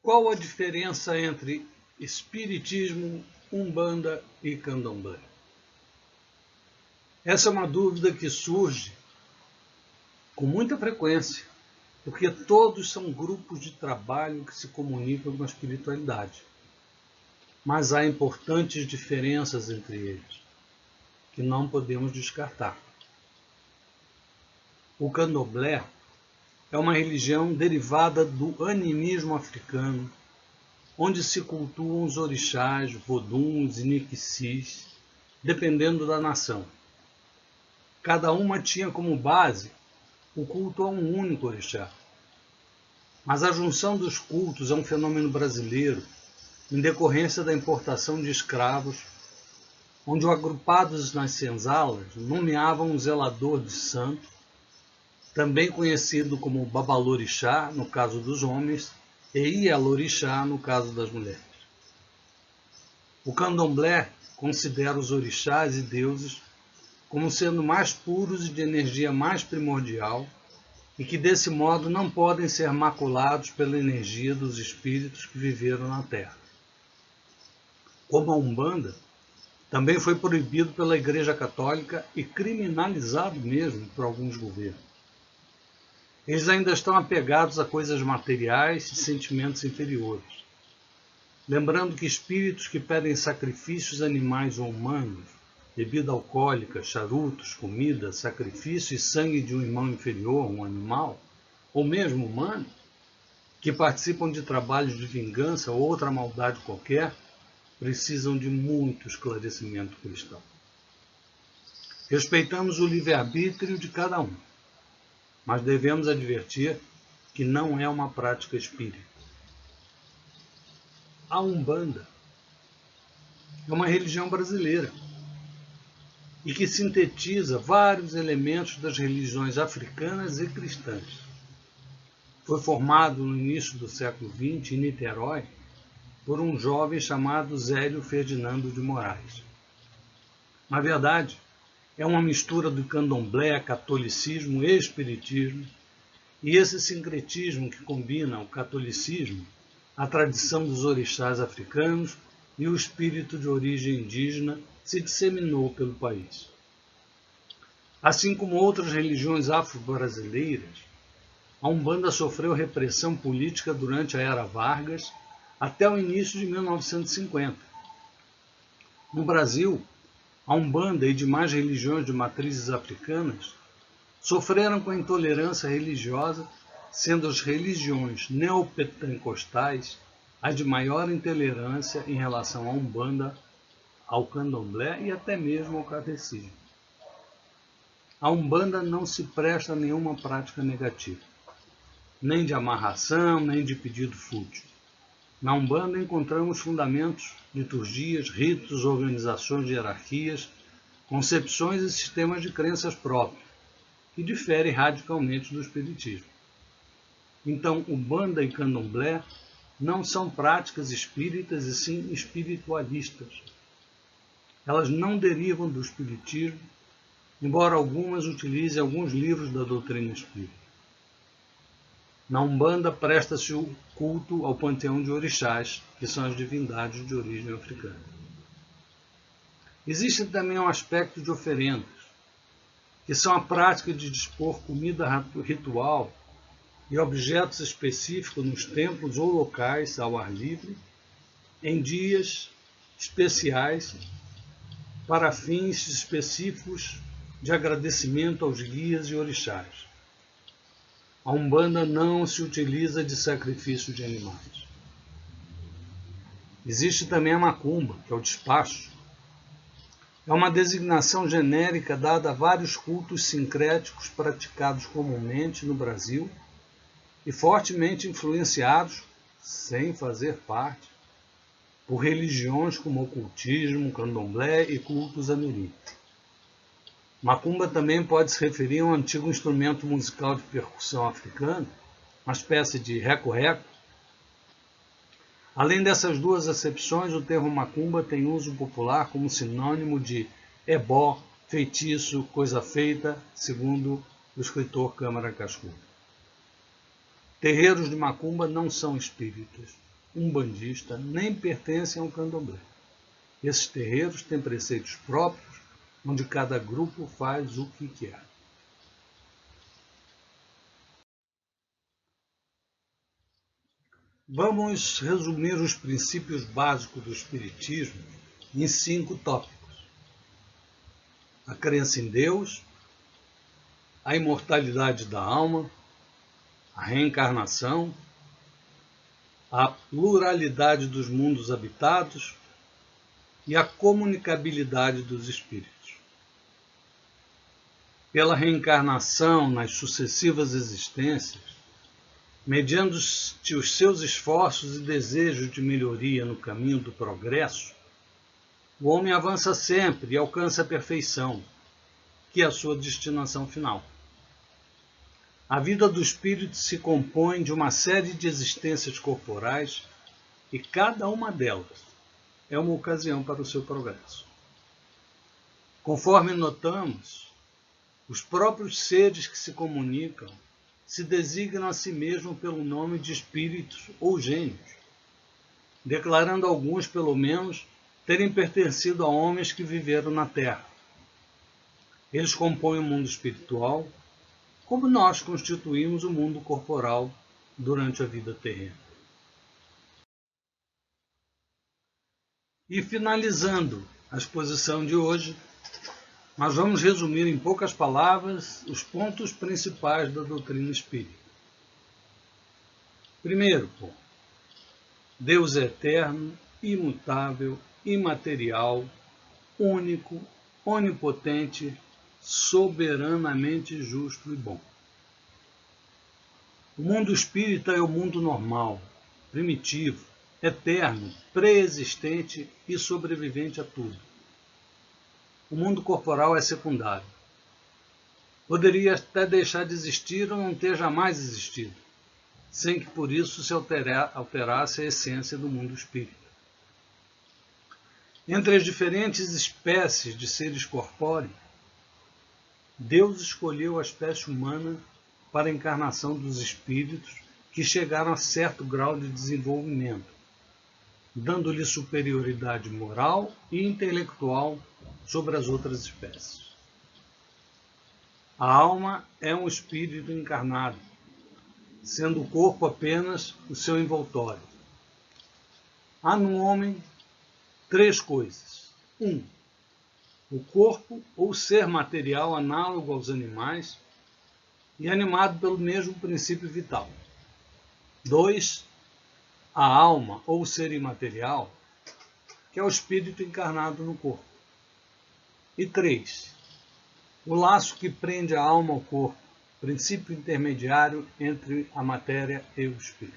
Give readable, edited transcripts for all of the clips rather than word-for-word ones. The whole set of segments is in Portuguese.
Qual a diferença entre espiritismo, umbanda e candomblé? Essa é uma dúvida que surge com muita frequência, porque todos são grupos de trabalho que se comunicam com a espiritualidade. Mas há importantes diferenças entre eles, que não podemos descartar. O candomblé é uma religião derivada do animismo africano, onde se cultuam os orixás, voduns e niquicis, dependendo da nação. Cada uma tinha como base o culto a um único orixá. Mas a junção dos cultos é um fenômeno brasileiro, em decorrência da importação de escravos, onde agrupados nas senzalas nomeavam um zelador de santo, também conhecido como babalorixá, no caso dos homens, e ialorixá, no caso das mulheres. O candomblé considera os orixás e deuses como sendo mais puros e de energia mais primordial, e que desse modo não podem ser maculados pela energia dos espíritos que viveram na Terra. Como a Umbanda, também foi proibido pela Igreja Católica e criminalizado mesmo por alguns governos. Eles ainda estão apegados a coisas materiais e sentimentos inferiores. Lembrando que espíritos que pedem sacrifícios animais ou humanos, bebida alcoólica, charutos, comida, sacrifício e sangue de um irmão inferior, um animal, ou mesmo humano, que participam de trabalhos de vingança ou outra maldade qualquer, precisam de muito esclarecimento cristão. Respeitamos o livre-arbítrio de cada um, mas devemos advertir que não é uma prática espírita. A Umbanda é uma religião brasileira e que sintetiza vários elementos das religiões africanas e cristãs. Foi formado no início do século XX em Niterói por um jovem chamado Zélio Ferdinando de Moraes. Na verdade, é uma mistura do candomblé, catolicismo e espiritismo, e esse sincretismo que combina o catolicismo, a tradição dos orixás africanos e o espírito de origem indígena se disseminou pelo país. Assim como outras religiões afro-brasileiras, a Umbanda sofreu repressão política durante a Era Vargas até o início de 1950. No Brasil, a Umbanda e demais religiões de matrizes africanas sofreram com a intolerância religiosa, sendo as religiões neopentecostais as de maior intolerância em relação à Umbanda, ao candomblé e até mesmo ao kardecismo. A Umbanda não se presta a nenhuma prática negativa, nem de amarração, nem de pedido fútil. Na Umbanda encontramos fundamentos, liturgias, ritos, organizações de hierarquias, concepções e sistemas de crenças próprios, que diferem radicalmente do espiritismo. Então, Umbanda e Candomblé não são práticas espíritas e sim espiritualistas. Elas não derivam do espiritismo, embora algumas utilizem alguns livros da doutrina espírita. Na Umbanda presta-se o culto ao panteão de orixás, que são as divindades de origem africana. Existe também um aspecto de oferendas, que são a prática de dispor comida ritual e objetos específicos nos templos ou locais ao ar livre, em dias especiais, para fins específicos de agradecimento aos guias e orixás. A Umbanda não se utiliza de sacrifício de animais. Existe também a Macumba, que é o despacho. É uma designação genérica dada a vários cultos sincréticos praticados comumente no Brasil e fortemente influenciados, sem fazer parte, por religiões como ocultismo, candomblé e cultos ameríndios. Macumba também pode se referir a um antigo instrumento musical de percussão africano, uma espécie de reco-reco. Além dessas duas acepções, o termo macumba tem uso popular como sinônimo de ebó, feitiço, coisa feita, segundo o escritor Câmara Cascudo. Terreiros de macumba não são espíritas, umbandista, nem pertencem ao candomblé. Esses terreiros têm preceitos próprios, onde cada grupo faz o que quer. Vamos resumir os princípios básicos do Espiritismo em 5 tópicos: a crença em Deus, a imortalidade da alma, a reencarnação, a pluralidade dos mundos habitados e a comunicabilidade dos espíritos. Pela reencarnação nas sucessivas existências, mediante os seus esforços e desejos de melhoria no caminho do progresso, o homem avança sempre e alcança a perfeição, que é a sua destinação final. A vida do espírito se compõe de uma série de existências corporais e cada uma delas é uma ocasião para o seu progresso. Conforme notamos, os próprios seres que se comunicam se designam a si mesmos pelo nome de espíritos ou gênios, declarando alguns, pelo menos, terem pertencido a homens que viveram na Terra. Eles compõem o mundo espiritual, como nós constituímos o mundo corporal durante a vida terrena. E finalizando a exposição de hoje, nós vamos resumir em poucas palavras os pontos principais da doutrina espírita. Primeiro ponto: Deus é eterno, imutável, imaterial, único, onipotente, soberanamente justo e bom. O mundo espírita é o mundo normal, primitivo, eterno, pré-existente e sobrevivente a tudo. O mundo corporal é secundário. Poderia até deixar de existir ou não ter jamais existido, sem que por isso se alterasse a essência do mundo espírita. Entre as diferentes espécies de seres corpóreos, Deus escolheu a espécie humana para a encarnação dos espíritos que chegaram a certo grau de desenvolvimento, dando-lhe superioridade moral e intelectual sobre as outras espécies. A alma é um espírito encarnado, sendo o corpo apenas o seu envoltório. Há no homem 3 coisas. 1. O corpo ou ser material análogo aos animais e animado pelo mesmo princípio vital. 2. A alma ou ser imaterial, que é o espírito encarnado no corpo. E 3. O laço que prende a alma ao corpo, princípio intermediário entre a matéria e o espírito.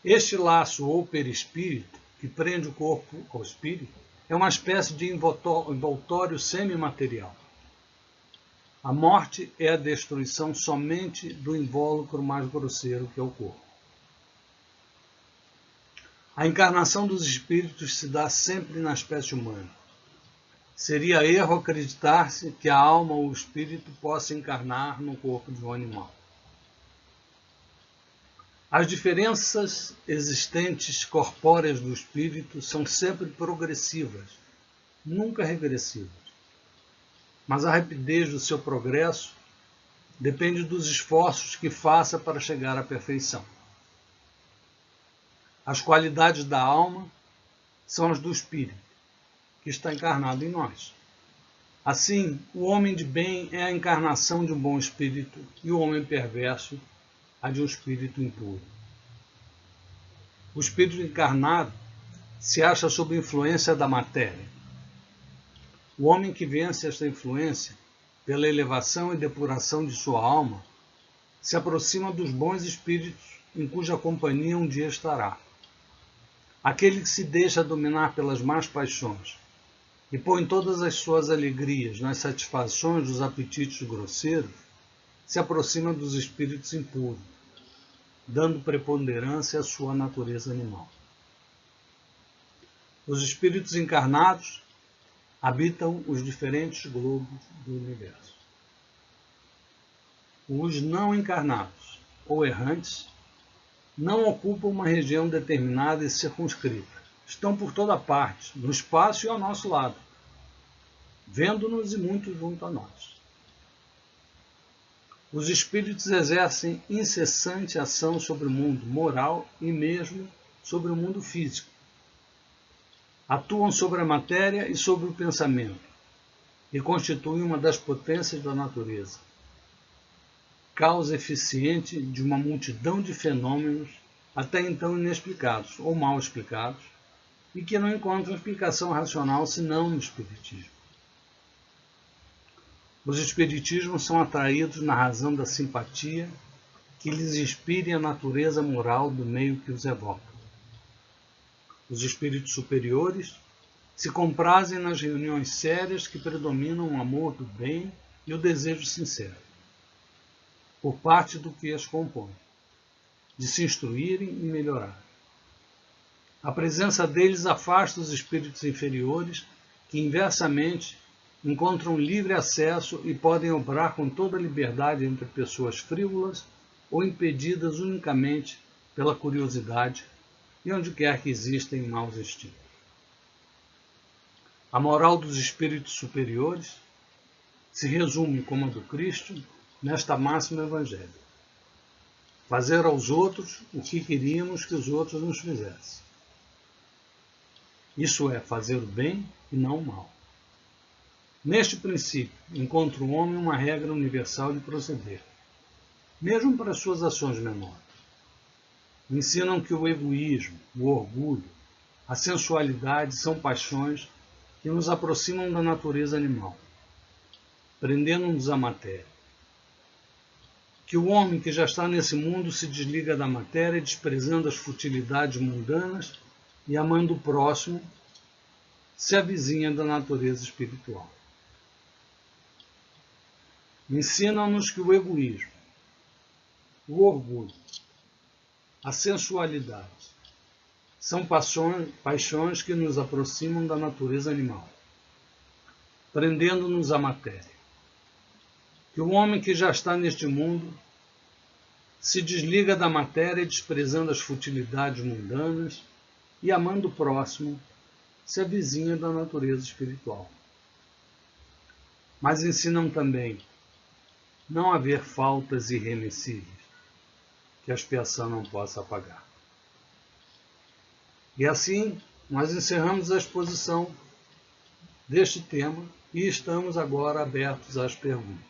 Este laço ou perispírito, que prende o corpo ao espírito, é uma espécie de envoltório semimaterial. A morte é a destruição somente do invólucro mais grosseiro, que é o corpo. A encarnação dos espíritos se dá sempre na espécie humana. Seria erro acreditar-se que a alma ou o espírito possa encarnar no corpo de um animal. As diferenças existentes corpóreas do espírito são sempre progressivas, nunca regressivas. Mas a rapidez do seu progresso depende dos esforços que faça para chegar à perfeição. As qualidades da alma são as do espírito, que está encarnado em nós. Assim, o homem de bem é a encarnação de um bom espírito e o homem perverso a de um espírito impuro. O espírito encarnado se acha sob influência da matéria. O homem que vence esta influência, pela elevação e depuração de sua alma, se aproxima dos bons espíritos em cuja companhia um dia estará. Aquele que se deixa dominar pelas más paixões e põe todas as suas alegrias nas satisfações dos apetites grosseiros, se aproxima dos espíritos impuros, dando preponderância à sua natureza animal. Os espíritos encarnados habitam os diferentes globos do universo. Os não encarnados, ou errantes, não ocupam uma região determinada e circunscrita. Estão por toda parte, no espaço e ao nosso lado, vendo-nos e muito junto a nós. Os espíritos exercem incessante ação sobre o mundo moral e mesmo sobre o mundo físico. Atuam sobre a matéria e sobre o pensamento e constituem uma das potências da natureza, causa eficiente de uma multidão de fenômenos até então inexplicados ou mal explicados e que não encontram explicação racional senão no Espiritismo. Os Espiritismos são atraídos na razão da simpatia que lhes inspire a natureza moral do meio que os evoca. Os espíritos superiores se comprazem nas reuniões sérias que predominam o amor do bem e o desejo sincero, por parte do que as compõe, de se instruírem e melhorar. A presença deles afasta os espíritos inferiores, que inversamente encontram livre acesso e podem obrar com toda a liberdade entre pessoas frívolas ou impedidas unicamente pela curiosidade e onde quer que existem maus instintos. A moral dos espíritos superiores se resume, como a do Cristo, nesta máxima evangélica: fazer aos outros o que queríamos que os outros nos fizessem. Isso é, fazer o bem e não o mal. Neste princípio, encontra o homem uma regra universal de proceder, mesmo para suas ações menores. Ensinam que o egoísmo, o orgulho, a sensualidade são paixões que nos aproximam da natureza animal, prendendo-nos à matéria. Que o homem que já está nesse mundo se desliga da matéria, desprezando as futilidades mundanas e amando o próximo, se avizinha da natureza espiritual. Ensinam-nos que o egoísmo, o orgulho, a sensualidade são paixões que nos aproximam da natureza animal, prendendo-nos à matéria. Que o homem que já está neste mundo se desliga da matéria, desprezando as futilidades mundanas e amando o próximo, se avizinha da natureza espiritual. Mas ensinam também não haver faltas irremissíveis que a expiação não possa apagar. E assim, nós encerramos a exposição deste tema e estamos agora abertos às perguntas.